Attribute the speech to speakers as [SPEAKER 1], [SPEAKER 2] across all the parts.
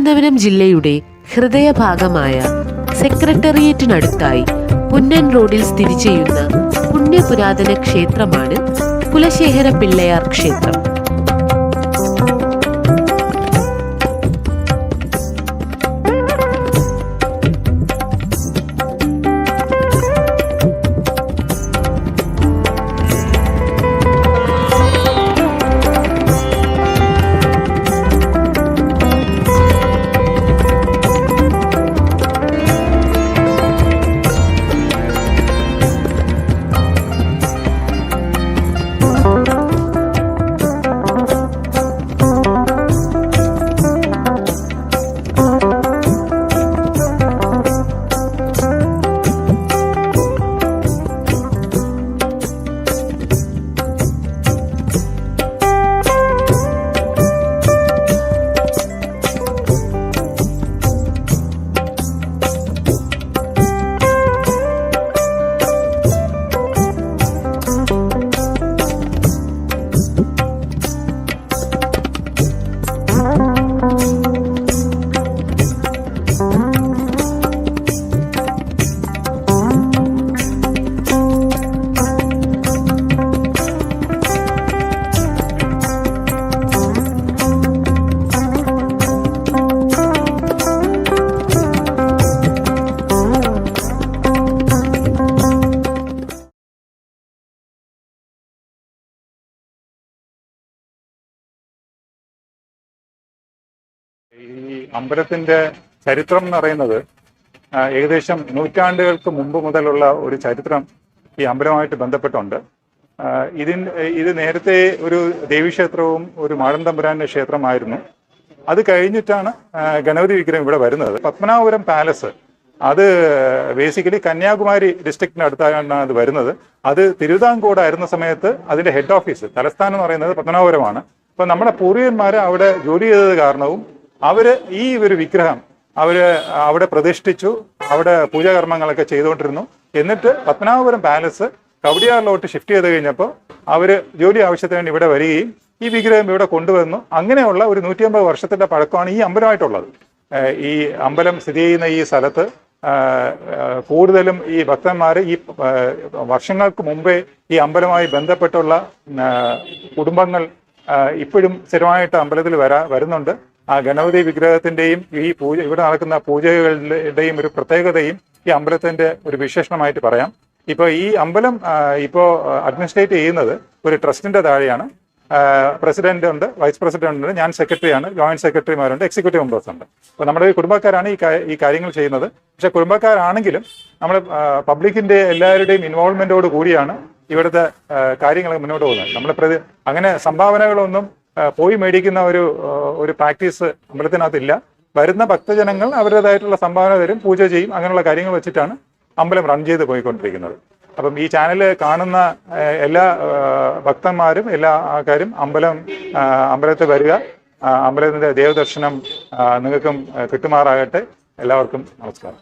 [SPEAKER 1] തിരുവനന്തപുരം ജില്ലയുടെ ഹൃദയഭാഗമായ സെക്രട്ടേറിയറ്റിനടുത്തായി പുന്നൻ റോഡിൽ സ്ഥിതി ചെയ്യുന്ന പുണ്യപുരാതന ക്ഷേത്രമാണ് കുലശേഖര പിള്ളയാർ ക്ഷേത്രം.
[SPEAKER 2] ഈ അമ്പലത്തിന്റെ ചരിത്രം എന്ന് പറയുന്നത് ഏകദേശം നൂറ്റാണ്ടുകൾക്ക് മുമ്പ് മുതലുള്ള ഒരു ചരിത്രം ഈ അമ്പലവുമായിട്ട് ബന്ധപ്പെട്ടുണ്ട്. ഇത് നേരത്തെ ഒരു ദേവീക്ഷേത്രവും ഒരു മാടന്തമ്പുരാന്റെ ക്ഷേത്രമായിരുന്നു. അത് കഴിഞ്ഞിട്ടാണ് ഗണപതി വിഗ്രഹം ഇവിടെ വരുന്നത്. പത്മനാഭപുരം പാലസ് അത് ബേസിക്കലി കന്യാകുമാരി ഡിസ്ട്രിക്റ്റിന്റെ അടുത്താണ് അത് വരുന്നത്. അത് തിരുവിതാംകൂടായിരുന്ന സമയത്ത് അതിന്റെ ഹെഡ് ഓഫീസ് തലസ്ഥാനം എന്ന് പറയുന്നത് പത്മനാഭപുരമാണ്. അപ്പൊ നമ്മുടെ പൂർവികന്മാർ അവിടെ ജോലി ചെയ്തത് കാരണവും അവര് ഈ ഒരു വിഗ്രഹം അവിടെ പ്രതിഷ്ഠിച്ചു, അവിടെ പൂജാകർമ്മങ്ങളൊക്കെ ചെയ്തുകൊണ്ടിരുന്നു. എന്നിട്ട് പത്മനാഭപുരം പാലസ് കവടിയാറിലോട്ട് ഷിഫ്റ്റ് ചെയ്ത് കഴിഞ്ഞപ്പോൾ അവര് ജോലി ആവശ്യത്തിന് വേണ്ടി ഇവിടെ വരികയും ഈ വിഗ്രഹം ഇവിടെ കൊണ്ടുവന്നു. അങ്ങനെയുള്ള ഒരു 150 വർഷത്തിന്റെ പഴക്കമാണ് ഈ അമ്പലമായിട്ടുള്ളത്. ഈ അമ്പലം സ്ഥിതി ചെയ്യുന്ന ഈ സ്ഥലത്ത് കൂടുതലും ഈ ഭക്തന്മാർ ഈ വർഷങ്ങൾക്ക് മുമ്പേ ഈ അമ്പലവുമായി ബന്ധപ്പെട്ടുള്ള കുടുംബങ്ങൾ ഇപ്പോഴും സ്ഥിരമായിട്ട് അമ്പലത്തിൽ വരുന്നുണ്ട്. ആ ഗണപതി വിഗ്രഹത്തിന്റെയും ഈ ഇവിടെ നടക്കുന്ന പൂജകളുടെയും ഒരു പ്രത്യേകതയും ഈ അമ്പലത്തിന്റെ ഒരു വിശേഷണമായിട്ട് പറയാം. ഇപ്പോൾ ഈ അമ്പലം ഇപ്പോൾ അഡ്മിനിസ്ട്രേറ്റ് ചെയ്യുന്നത് ഒരു ട്രസ്റ്റിന്റെ താഴെയാണ്. പ്രസിഡന്റ് ഉണ്ട്, വൈസ് പ്രസിഡന്റ് ഉണ്ട്, ഞാൻ സെക്രട്ടറിയാണ്, ജോയിന്റ് സെക്രട്ടറിമാരുണ്ട്, എക്സിക്യൂട്ടീവ് മെമ്പേഴ്സ് ഉണ്ട്. അപ്പോൾ നമ്മുടെ കുടുംബക്കാരാണ് ഈ കാര്യങ്ങൾ ചെയ്യുന്നത്. പക്ഷെ കുടുംബക്കാരാണെങ്കിലും നമ്മൾ പബ്ലിക്കിന്റെ എല്ലാവരുടെയും ഇൻവോൾവ്മെന്റോട് കൂടിയാണ് ഇവിടുത്തെ കാര്യങ്ങൾ മുന്നോട്ട് പോകുന്നത്. നമ്മൾ അങ്ങനെ സംഭാവനകളൊന്നും പോയി മേടിക്കുന്ന ഒരു പ്രാക്ടീസ് അമ്പലത്തിനകത്തില്ല. വരുന്ന ഭക്തജനങ്ങൾ അവരുടേതായിട്ടുള്ള സംഭാവന തരും, പൂജ ചെയ്യും. അങ്ങനെയുള്ള കാര്യങ്ങൾ വെച്ചിട്ടാണ് അമ്പലം റൺ ചെയ്ത് പോയിക്കൊണ്ടിരിക്കുന്നത്. അപ്പം ഈ ചാനൽ കാണുന്ന എല്ലാ ഭക്തന്മാരും എല്ലാ ആൾക്കാരും അമ്പലത്തിൽ വരിക. അമ്പലത്തിന്റെ ദേവദർശനം നിങ്ങൾക്കും കിട്ടുമാറാകട്ടെ. എല്ലാവർക്കും നമസ്കാരം.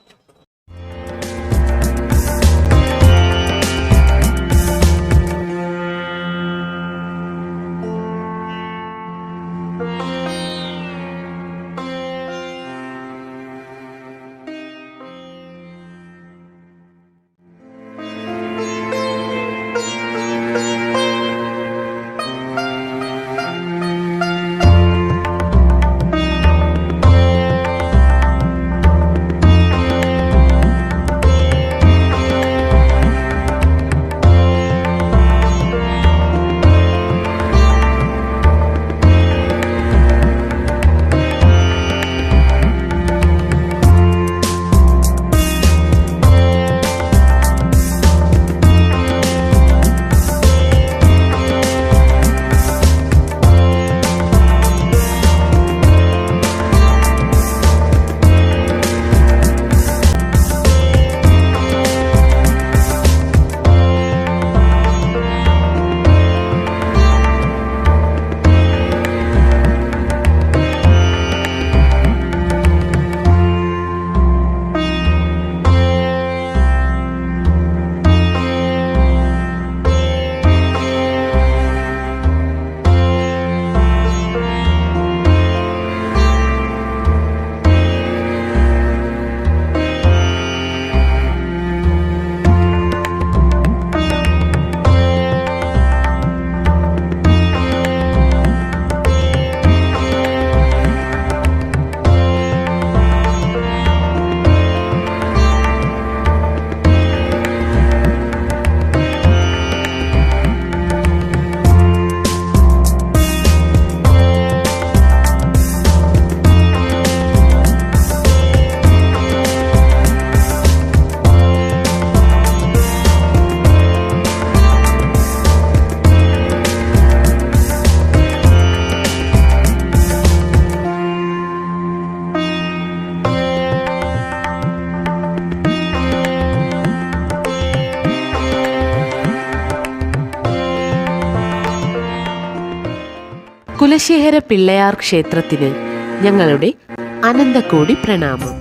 [SPEAKER 1] കുലശേഖര പിള്ളയാർ ക്ഷേത്രത്തിന് ഞങ്ങളുടെ അനന്തകോടി പ്രണാമം.